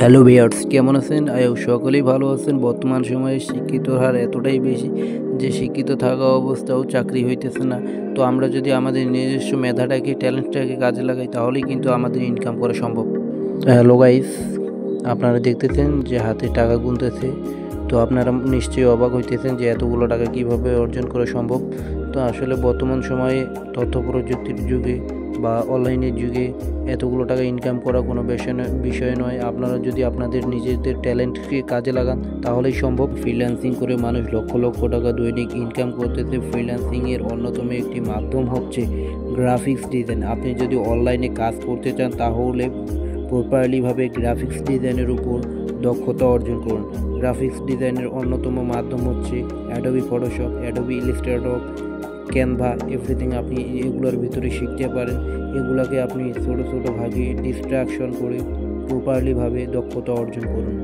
Hello viewers, কেমন আছেন? সকলেই ভালো আছেন। বর্তমান সময়ে শিক্ষিতর হার এতটাই বেশি যে শিক্ষিত থাকা অবস্থাও চাকরি হইতেছে না। তো আমরা যদি আমাদের নিজস্ব মেধাটাকে, ট্যালেন্টটাকে কাজে লাগাই তাহলেই কিন্তু আমাদের ইনকাম করা সম্ভব। তো হ্যালো গাইস, আপনারা দেখতেছেন যে হাতে টাকা গুনতেছে। তো আপনারা নিশ্চয়ই অবাক হইতেছেন যে এতগুলো টাকা কিভাবে অর্জন করা সম্ভব। তো আসলে বর্তমান সময়ে তথ্য প্রযুক্তির যুগে বা অনলাইনের যুগে এতগুলো টাকা ইনকাম করা কোনো বিষয় নয়। আপনারা যদি আপনাদের নিজেদের ট্যালেন্টকে কাজে লাগান তাহলেই সম্ভব। ফ্রিল্যান্সিং করে মানুষ লক্ষ লক্ষ টাকা দৈনিক ইনকাম করতেছে। ফ্রিল্যান্সিংয়ের অন্যতম একটি মাধ্যম হচ্ছে গ্রাফিক্স ডিজাইন। আপনি যদি অনলাইনে কাজ করতে চান তাহলে প্রপারলিভাবে গ্রাফিক্স ডিজাইনের উপর দক্ষতা অর্জন করুন। গ্রাফিক্স ডিজাইনের অন্যতম মাধ্যম হচ্ছে Adobe Photoshop, Adobe Illustrator, Canva, everything আপনি এগুলোর ভিতরে শিখতে পারেন। এগুলোকে আপনি ছোটো ছোটো ভাগে ডিস্ট্রাকশন করে প্রপারলিভাবে দক্ষতা অর্জন করুন।